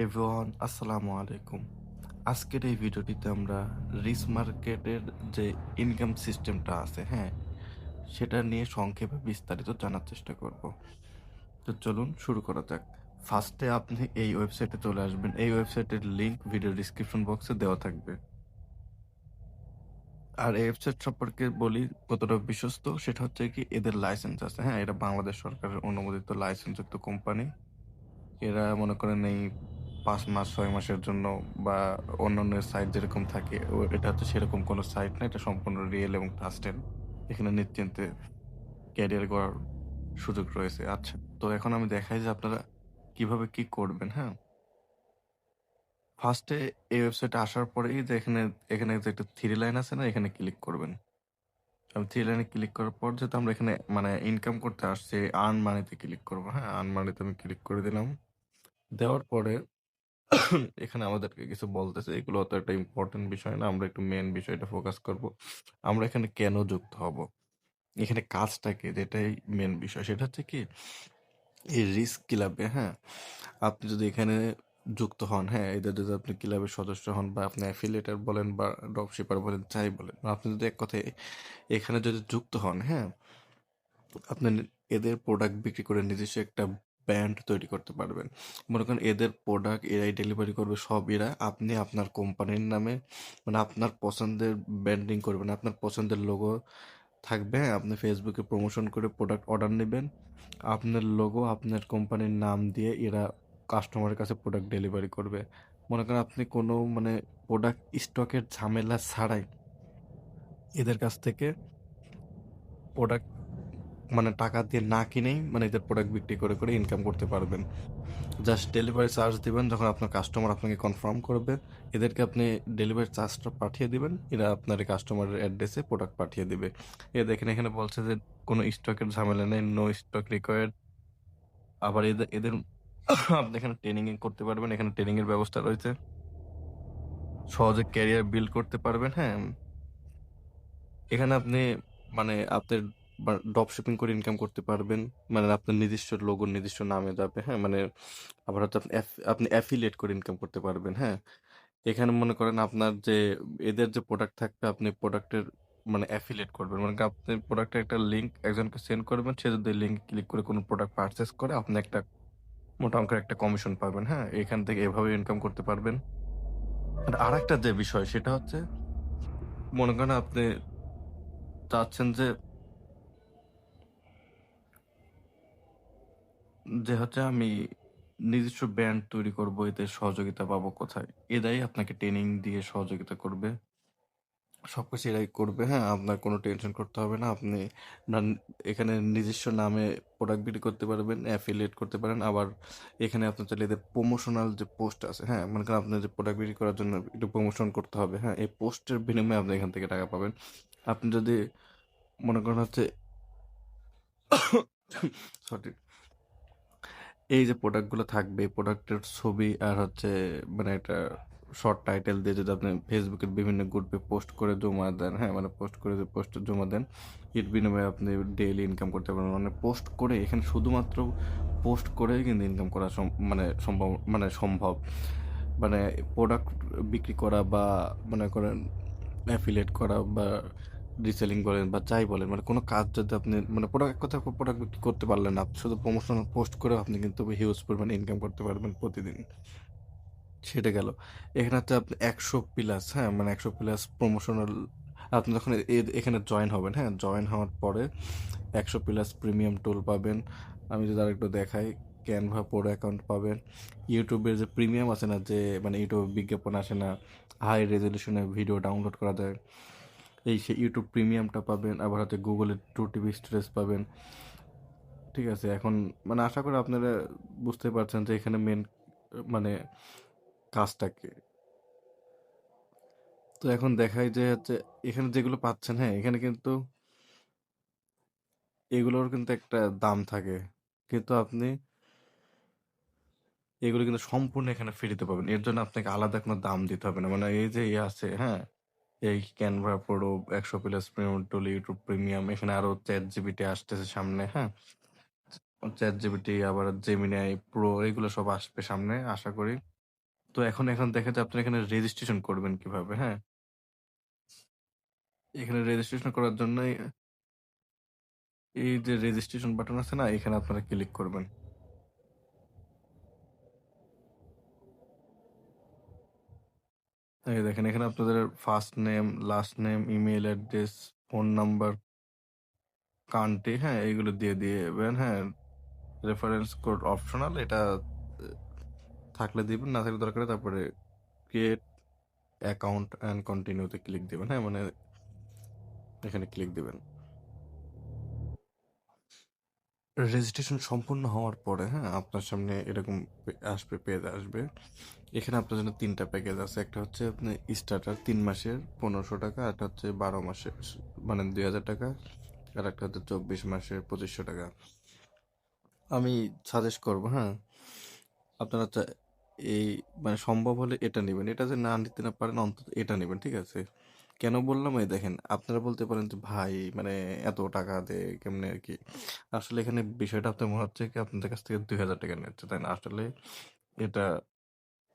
Everyone আসসালামু আলাইকুম। আজকের এই ভিডিওটিতে আমরা রিস্ক মার্কেটের যে ইনকাম সিস্টেমটা আছে, হ্যাঁ, সেটা নিয়ে সংক্ষেপে বিস্তারিত জানার চেষ্টা করব। তো চলুন শুরু করা যাক। ফার্স্টে আপনি এই ওয়েবসাইটে চলে আসবেন। এই ওয়েবসাইটের লিংক ভিডিও ডিসক্রিপশন বক্সে দেওয়া থাকবে। আর এই ওয়েবসাইট সম্পর্কে বলি কতটা বিশ্বস্ত, সেটা হচ্ছে কি এদের লাইসেন্স আছে, হ্যাঁ, এটা বাংলাদেশ সরকারের অনুমোদিত লাইসেন্সযুক্ত কোম্পানি। এরা মনে করেন এই ৫ মাস ৬ মাসের জন্য বা অন্যান্য সাইট যেরকম থাকে এটা হচ্ছে সেরকম কোনো সাইট না। এটা সম্পূর্ণ রিয়েল এবং ট্রাস্টেড। এখানে নিশ্চিন্তে ক্যারিয়ার গড়ার সুযোগ রয়েছে। আচ্ছা, তো এখন আমি দেখাই যে আপনারা কিভাবে কি করবেন, হ্যাঁ। ফার্স্টে এই ওয়েবসাইটে আসার পরেই যে এখানে যে একটা থ্রি লাইন আছে না, এখানে ক্লিক করবেন। আমি থ্রি লাইনে ক্লিক করার পর যেহেতু আমরা এখানে মানে ইনকাম করতে আসছি, আর্ন মানিতে ক্লিক করবো, হ্যাঁ। আর্ন মানিতে আমি ক্লিক করে দিলাম। দেওয়ার পরে এখানে আমাদেরকে কিছু বলতেছে, এগুলো অত একটা ইম্পর্টেন্ট বিষয় না। আমরা একটু মেন বিষয়টা ফোকাস করব। আমরা এখানে কেন যুক্ত হব, এখানে কাজটা কি, যেটাই মেন বিষয়। সেটা হচ্ছে কি এই রিস্ক ক্লাবে, হ্যাঁ, আপনি যদি এখানে যুক্ত হন, হ্যাঁ, এদের যদি আপনি ক্লাবের সদস্য হন বা আপনি অ্যাফিলিয়েটার বলেন বা ড্রপশিপার বলেন, যাই বলেন, আপনি যদি এক কথায় এখানে যদি যুক্ত হন, হ্যাঁ, আপনি এদের প্রোডাক্ট বিক্রি করে নিজস্ব একটা ব্র্যান্ড তৈরি করতে পারবেন। মনে করেন এদের প্রোডাক্ট এরাই ডেলিভারি করবে, সব এরা। আপনি আপনার কোম্পানির নামে মানে আপনার পছন্দের ব্র্যান্ডিং করবেন, আপনার পছন্দের লোগো থাকবে, হ্যাঁ, আপনি ফেসবুকে প্রমোশন করে প্রোডাক্ট অর্ডার নেবেন, আপনার লোগো আপনার কোম্পানির নাম দিয়ে এরা কাস্টমারের কাছে প্রোডাক্ট ডেলিভারি করবে। মনে করেন আপনি কোনো মানে প্রোডাক্ট স্টকের ঝামেলা ছাড়াই এদের কাছ থেকে প্রোডাক্ট মানে টাকা দিয়ে না কিনেই মানে এদের প্রোডাক্ট বিক্রি করে করে ইনকাম করতে পারবেন। জাস্ট ডেলিভারি চার্জ দিবেন, যখন আপনার কাস্টমার আপনাকে কনফার্ম করবে এদেরকে আপনি ডেলিভারি চার্জটা পাঠিয়ে দিবেন, এরা আপনার কাস্টমারের অ্যাড্রেসে প্রোডাক্ট পাঠিয়ে দিবে। এ দেখেন এখানে বলছে যে কোনো স্টকের ঝামেলা নেই, নো স্টক রিকোয়ার্ড। আবার এদের এদের আপনি এখানে ট্রেনিং করতে পারবেন, এখানে ট্রেনিং এর ব্যবস্থা রয়েছে। সহজে ক্যারিয়ার বিল্ড করতে পারবেন, হ্যাঁ। এখানে আপনি মানে আপনার ড্রপ শিপিং করে ইনকাম করতে পারবেন। মানে আপনার নিজস্ব লোগো নিজস্ব নামে যাবে, হ্যাঁ। মানে আবার হচ্ছে আপনি অ্যাফিলিয়েট করে ইনকাম করতে পারবেন, হ্যাঁ। এখানে মনে করেন আপনার যে এদের যে প্রোডাক্ট থাকবে আপনি প্রোডাক্টের মানে অ্যাফিলিয়েট করবেন, মানে কি আপনি প্রোডাক্টের একটা লিঙ্ক একজনকে সেন্ড করবেন, সে যদি লিঙ্ক ক্লিক করে কোনো প্রোডাক্ট পারচেস করে আপনি একটা মোটা অঙ্কের একটা কমিশন পাবেন, হ্যাঁ। এখান থেকে এভাবে ইনকাম করতে পারবেন। আর আরেকটা যে বিষয় সেটা হচ্ছে মনে করেন আপনি চাচ্ছেন যে যে হচ্ছে আমি নিজস্ব ব্র্যান্ড তৈরি করব, এতে সহযোগিতা পাবো কোথায়? এরাই আপনাকে ট্রেনিং দিয়ে সহযোগিতা করবে। সবকিছু এরাই করবে, হ্যাঁ। আপনার কোনো টেনশন করতে হবে না। আপনি আপনার এখানে নিজস্ব নামে প্রোডাক্ট বিক্রি করতে পারবেন, অ্যাফিলিয়েট করতে পারেন। আবার এখানে আপনি চাইলে এদের প্রমোশনাল যে পোস্ট আছে, হ্যাঁ, মনে করেন আপনার যে প্রোডাক্ট বিক্রি করার জন্য একটু প্রমোশন করতে হবে, হ্যাঁ, এই পোস্টের বিনিময়ে আপনি এখান থেকে টাকা পাবেন। আপনি যদি মনে করেন হচ্ছে সরি, এই যে প্রোডাক্টগুলো থাকবে, প্রোডাক্টের ছবি আর হচ্ছে মানে একটা শর্ট টাইটেল দিয়ে যদি আপনি ফেসবুকের বিভিন্ন গ্রুপে পোস্ট করে জমা দেন, হ্যাঁ, মানে পোস্ট করে যে পোস্ট জমা দেন, এর বিনিময়ে আপনি ডেইলি ইনকাম করতে পারবেন। মানে পোস্ট করে এখানে শুধুমাত্র পোস্ট করেই কিন্তু ইনকাম করা মানে সম্ভব। মানে প্রোডাক্ট বিক্রি করা বা মনে করেন অ্যাফিলিয়েট করা বা রিসেলিং বলেন বা যাই বলেন, মানে কোনো কাজ যদি আপনি মানে প্রোডাক্ট কথা প্রোডাক্ট বিক্রি করতে পারলেন না, আপনি শুধু প্রমোশনাল পোস্ট করে আপনি কিন্তু হিউজ পরিমাণে ইনকাম করতে পারবেন প্রতিদিন। সেটা গেল। এখানে হচ্ছে আপনি ১০০ প্লাস, হ্যাঁ, মানে ১০০ প্লাস প্রমোশনাল আপনি যখন এখানে জয়েন হবেন, হ্যাঁ, জয়েন হওয়ার পরে ১০০ প্লাস প্রিমিয়াম টুল পাবেন। আমি যদি আরেকটু দেখাই, ক্যানভা প্রো অ্যাকাউন্ট পাবেন। ইউটিউবের যে প্রিমিয়াম আছে না, যে মানে ইউটিউবে বিজ্ঞাপন আসে না, হাই রেজলিউশনে ভিডিও ডাউনলোড করা যায়, এই সেই ইউটিউব প্রিমিয়ামটা পাবেন। আবার হচ্ছে গুগলের 2 টিবি স্টোরেজ পাবেন। ঠিক আছে, এখন মানে আশা করি আপনারা বুঝতে পারছেন যে এখানে মেন মানে কাজটা কি। তো এখন দেখাই যে হচ্ছে এখানে যেগুলো পাচ্ছেন, হ্যাঁ, এখানে কিন্তু এগুলোর কিন্তু একটা দাম থাকে, কিন্তু আপনি এগুলো কিন্তু সম্পূর্ণ এখানে ফ্রিতে পাবেন। এর জন্য আপনাকে আলাদা কোনো দাম দিতে হবে না। মানে এই যে ইয়ে আছে, হ্যাঁ, এই ক্যানভা প্রো ১০০ প্লাস প্রিমিয়াম টুল ইউটিউব প্রিমিয়াম, এখানে আরো চ্যাট জিপিটি আসতেছে সামনে, হ্যাঁ। চ্যাট জিপিটি আবার জেমিনাই প্রো এগুলো সব আসবে সামনে আশা করি। তো এখন দেখা যায় আপনি এখানে রেজিস্ট্রেশন করবেন কিভাবে, হ্যাঁ? এখানে রেজিস্ট্রেশন করার জন্য এই যে রেজিস্ট্রেশন বাটন আছে না? এখানে আপনারা ক্লিক করবেন। এই দেখেন এখানে আপনাদের first name, last name, email address, phone number, country, হ্যাঁ? এগুলো দিয়ে দিবেন, হ্যাঁ? রেফারেন্স কোড অপশনাল, এটা থাকলে দিবেন, না থাকলে দরকার নেই। তারপরে ক্রিয়েট অ্যাকাউন্ট অ্যান্ড কন্টিনিউতে ক্লিক দিবেন, হ্যাঁ? মানে এখানে ক্লিক দিবেন। রেজিস্ট্রেশন সম্পূর্ণ হওয়ার পরে, হ্যাঁ, আপনার সামনে এরকম আসবে, পেজ আসবে। এখানে আপনার জন্য ৩টা প্যাকেজ আছে। একটা হচ্ছে আপনি স্টার্টার ৩ মাসের ১৫০০ টাকা, একটা হচ্ছে ১২ মাসের মানে ২০০০ টাকা, আর একটা হচ্ছে ২৪ মাসের ২৫০০ টাকা। আমি সাজেস্ট করবো, হ্যাঁ, আপনারা এই মানে সম্ভব হলে এটা নেবেন। এটা যে না নিতে না পারেন, অন্তত এটা নেবেন, ঠিক আছে? কেন বললাম, এই দেখেন আপনারা বলতে পারেন যে ভাই মানে এত টাকা দে কেমনে আর কি। আসলে এখানে বিষয়টা আপনার মনে হচ্ছে কি আপনাদের কাছ থেকে ২০০০ টাকা নিচ্ছে, তাই না? আসলে এটা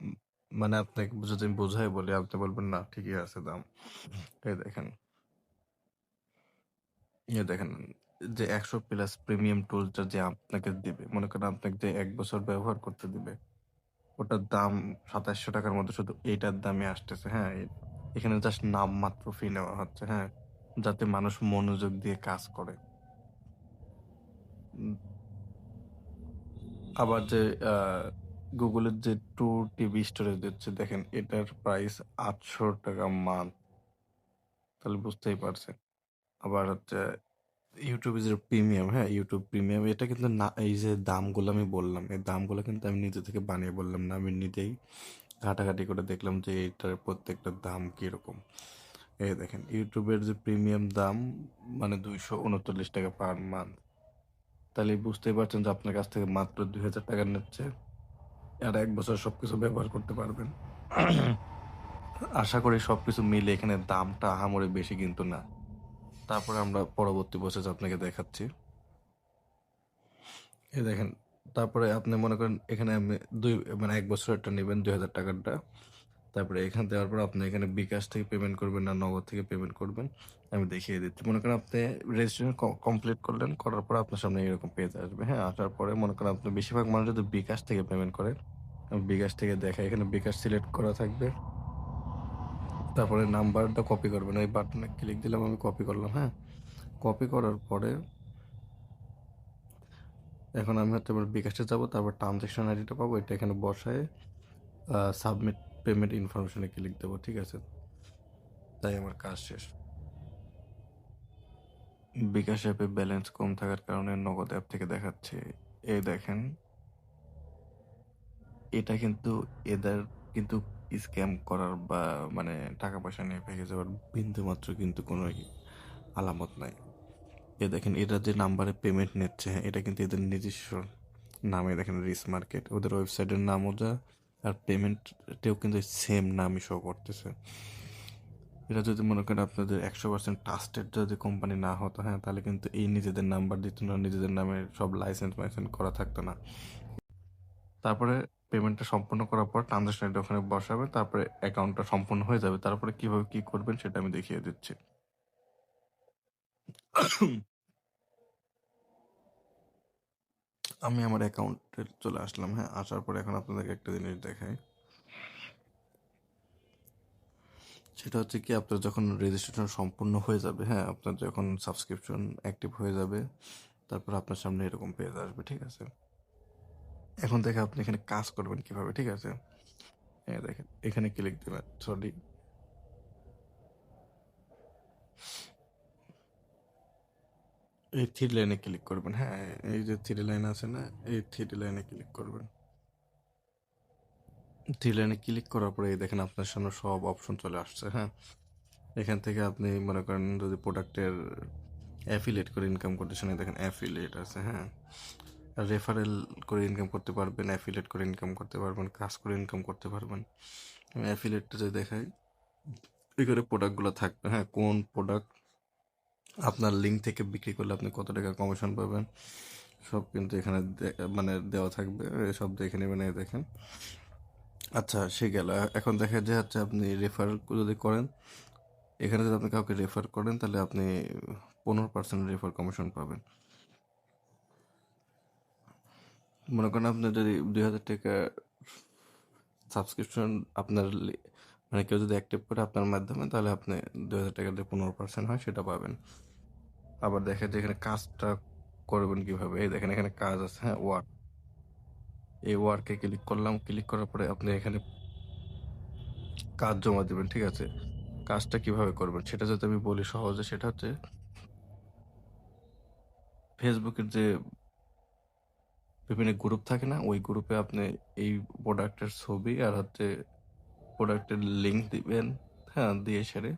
উম, মানে আপনাকে যদি আমি বোঝাই বলি, আপনি বলবেন না ঠিকই আছে দাম। এই দেখেন, দেখেন যে ১০০ প্লাস প্রিমিয়াম টুলটা যে আপনাকে দিবে, মনে করেন আপনাকে যে ১ বছর ব্যবহার করতে দিবে, ওটার দাম ২৭০০ টাকার মধ্যে শুধু এইটার দামই আসতেছে, হ্যাঁ? এখানে জাস্ট নামমাত্র ফি নেওয়া হচ্ছে, হ্যাঁ, যাতে মানুষ মনোযোগ দিয়ে কাজ করে। উম, আবার যে গুগলের যে 2 টিবি স্টোরেজ দিচ্ছে, দেখেন এটার প্রাইস ৮০০ টাকা মান্থ, তাহলে বুঝতেই পারছেন। আবার হচ্ছে ইউটিউব যে প্রিমিয়াম, হ্যাঁ, ইউটিউব প্রিমিয়াম, এটা কিন্তু না, এই যে দামগুলো আমি বললাম, এই দামগুলো কিন্তু আমি নিজে থেকে বানিয়ে বললাম না, আমি নিজেই ঘাটাঘাটি করে দেখলাম যে এইটার প্রত্যেকটা দাম কীরকম। এই দেখেন ইউটিউবের যে প্রিমিয়াম দাম মানে ২৩৯ টাকা পার মান্থ, তাহলে বুঝতেই পারছেন যে আপনার কাছ থেকে মাত্র ২০০০ টাকা নিচ্ছে, আর ১ বছর সবকিছু ব্যবহার করতে পারবেন। আশা করি সবকিছু মিলে এখানে দামটা আহামরি বেশি কিন্তু না। তারপরে আমরা পরবর্তী প্রসেস আপনাকে দেখাচ্ছি। এই দেখেন, তারপরে আপনি মনে করেন এখানে আপনি মানে ১ বছরেরটা নেবেন ২০০০ টাকারটা। তারপরে এখান দেওয়ার পর আপনি এখানে বিকাশ থেকে পেমেন্ট করবেন না নগদ থেকে পেমেন্ট করবেন, আমি দেখিয়ে দিচ্ছি। মনে করেন আপনি রেজিস্ট্রেশন কমপ্লিট করলেন, করার পর আপনার সামনে এরকম পেজ আসবে, হ্যাঁ? আসার পরে মনে করেন আপনি বেশিরভাগ মানুষ যদি বিকাশ থেকে পেমেন্ট করেন, আমি বিকাশ থেকে দেখাই, এখানে বিকাশ সিলেক্ট করা থাকবে। তারপরে নাম্বারটা কপি করবেন, ওই বাটনে ক্লিক দিলাম, আমি কপি করলাম, হ্যাঁ? কপি করার পরে এখন আমি হচ্ছে আমার বিকাশে যাবো, তারপর ট্রানজ্যাকশন আইডিটা পাবো, এটা এখানে বসায় সাবমিট পেমেন্ট ইনফরমেশনে ক্লিক দেবো, ঠিক আছে? তাই আমার কাজ শেষ। বিকাশ অ্যাপে ব্যালেন্স কম থাকার কারণে নগদ অ্যাপ থেকে দেখাচ্ছে। এই দেখেন, এটা কিন্তু এদের কিন্তু স্ক্যাম করার বা মানে টাকা পয়সা নিয়ে ভেঙে যাওয়ার বিন্দু মাত্র কিন্তু কোনো আলামত নাই। এ দেখেন এরা যে নাম্বারে পেমেন্ট নিচ্ছে, হ্যাঁ, এটা কিন্তু এদের নিজস্ব নামে, দেখেন রিস মার্কেট, ওদের ওয়েবসাইটের নামও যা, আর পেমেন্টেও কিন্তু সেম নামই শো করতেছে। এটা যদি মনে করেন আপনাদের ১০০% ট্রাস্টেড যদি কোম্পানি না হতো, হ্যাঁ, তাহলে কিন্তু এই নিজেদের নাম্বার দিত না, নিজেদের নামে সব লাইসেন্স মাইসেন্স করা থাকতো না। তারপরে পেমেন্টটা সম্পূর্ণ করার পর ট্রানজাকশনটা ওখানে বসাবে, তারপরে অ্যাকাউন্টটা সম্পূর্ণ হয়ে যাবে। তারপরে কিভাবে কি করবেন সেটা আমি দেখিয়ে দিচ্ছি। আমি আমার অ্যাকাউন্টে চলে আসলাম, হ্যাঁ, আসার পরে এখন আপনাদেরকে একটা জিনিস দেখাই। সেটা হচ্ছে কি, আপনার যখন রেজিস্ট্রেশন সম্পূর্ণ হয়ে যাবে, হ্যাঁ, আপনার যখন সাবস্ক্রিপশন অ্যাক্টিভ হয়ে যাবে, তারপর আপনার সামনে এরকম পেজ আসবে, ঠিক আছে? এখন থেকে আপনি এখানে কাজ করবেন কিভাবে, ঠিক আছে? হ্যাঁ, দেখেন এখানে ক্লিক দেবেন, সরি, এই থ্রি লাইনে ক্লিক করবেন, হ্যাঁ, এই যে থ্রি লাইন আছে না, এই থ্রি লাইনে ক্লিক করবেন। থ্রি লাইনে ক্লিক করার পরে এই দেখেন আপনার সামনে সব অপশন চলে আসছে, হ্যাঁ। এখান থেকে আপনি মনে করেন যদি প্রোডাক্টের অ্যাফিলিয়েট করে ইনকাম করতেছেন, এই দেখেন অ্যাফিলিয়েট আছে, হ্যাঁ। আর রেফারেল করে ইনকাম করতে পারবেন, অ্যাফিলিয়েট করে ইনকাম করতে পারবেন, কাজ করে ইনকাম করতে পারবেন। আমি অ্যাফিলিয়েটটা যদি দেখাই, এখানে প্রোডাক্টগুলো থাকবে, হ্যাঁ, কোন প্রোডাক্ট আপনার লিঙ্ক থেকে বিক্রি করলে আপনি কত টাকা কমিশন পাবেন, সব কিন্তু এখানে মানে দেওয়া থাকবে, সব দেখে নেবেন। এই দেখেন আচ্ছা সে গেল। এখন দেখা যায় হচ্ছে আপনি রেফার যদি করেন, এখানে যদি আপনি কাউকে রেফার করেন তাহলে আপনি 15% রেফার কমিশন পাবেন। মনে করেন আপনার যদি 2000 টাকা সাবস্ক্রিপশন আপনার মানে কেউ যদি অ্যাক্টিভ করে আপনার মাধ্যমে, তাহলে আপনি 2000 টাকা যে 15% হয় সেটা পাবেন। আবার দেখা যায় এখানে কাজটা করবেন কিভাবে, এই দেখেন এখানে কাজ আছে, হ্যাঁ, ওয়ার্ক। এই ওয়ার্কে ক্লিক করলাম, ক্লিক করার পরে আপনি এখানে কাজ জমা দেবেন, ঠিক আছে? কাজটা কিভাবে করবেন সেটা যদি আমি বলি সহজে, সেটা হচ্ছে ফেসবুকের যে বিভিন্ন গ্রুপ থাকে না, ওই গ্রুপে আপনি এই প্রোডাক্টের ছবি আর হচ্ছে প্রোডাক্টের লিঙ্ক দিবেন, হ্যাঁ, দিয়ে সেরে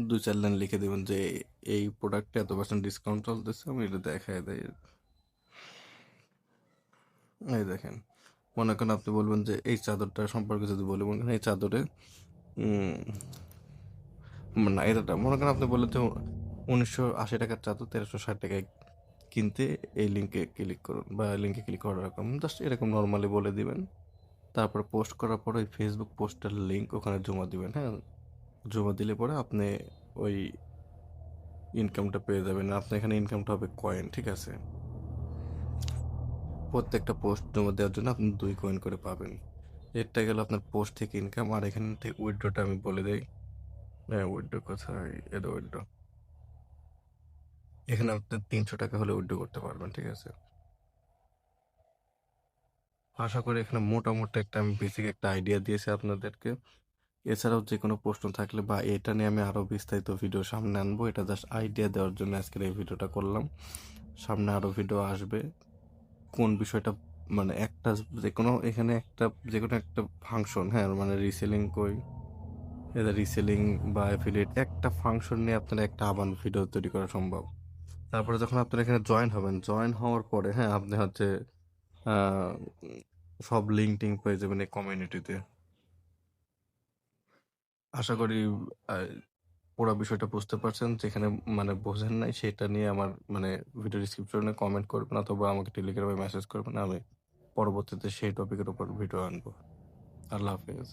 2-4 লাইন লিখে দিবেন যে এই প্রোডাক্টে এত% ডিসকাউন্ট চলতেছে, আমি এটা দেখায় দেয়। এই দেখেন, মনে করেন আপনি বলবেন যে এই চাদরটা সম্পর্কে যদি বলি, মনে করেন এই চাদরে না, এটা মনে করেন আপনি বললেন যে 1980 টাকার চাদর 1360 টাকায় কিনতে এই লিঙ্কে ক্লিক করুন, বা লিঙ্কে ক্লিক করার রকম জাস্ট এরকম নর্মালি বলে দিবেন। তারপর পোস্ট করার পর ওই ফেসবুক পোস্টের লিঙ্ক ওখানে জমা দিবেন, হ্যাঁ। জমা দিলে পরে আপনি ওই ইনকামটা পেয়ে যাবেন। আপনার এখানে ইনকামটা হবে কয়েন, ঠিক আছে? প্রত্যেকটা পোস্ট জমা দেওয়ার জন্য আপনি 2 কয়েন করে পাবেন। এটা গেল আপনার পোস্ট থেকে ইনকাম। আর এখান থেকে উইথড্রটা আমি বলে দেই। হ্যাঁ, উইথড্র কোথায়, এটা উইথড্র। এখানে আপনি 300 টাকা হলে উইথড্র করতে পারবেন, ঠিক আছে? আশা করি এখানে মোটামুটি একটা আমি বেসিক একটা আইডিয়া দিয়েছি আপনাদেরকে। এছাড়াও যে কোনো প্রশ্ন থাকলে বা এটা নিয়ে আমি আরও বিস্তারিত ভিডিও সামনে আনবো, এটা জাস্ট আইডিয়া দেওয়ার জন্য আজকের এই ভিডিওটা করলাম। সামনে আরও ভিডিও আসবে। কোন বিষয়টা মানে একটা যে কোনো এখানে একটা যে কোনো একটা ফাংশন, হ্যাঁ, মানে রিসেলিং কই, এটা রিসেলিং বা অ্যাফিলিয়েট একটা ফাংশন নিয়ে আপনার একটা আবার ভিডিও তৈরি করা সম্ভব। তারপরে যখন আপনারা এখানে জয়েন হবেন, জয়েন হওয়ার পরে, হ্যাঁ, আপনি হচ্ছে আহ, সব লিঙ্ক টিঙ্ক পেয়ে যাবেন এই কমিউনিটিতে। আশা করি আহ, পুরো বিষয়টা বুঝতে পারছেন। যেখানে মানে বোঝেন নাই সেটা নিয়ে আমার মানে ভিডিও ডিসক্রিপশনে কমেন্ট করবেন অথবা আমাকে টেলিগ্রামে মেসেজ করবেন, আমি পরবর্তীতে সেই টপিকের উপর ভিডিও আনবো। আল্লাহ হাফেজ।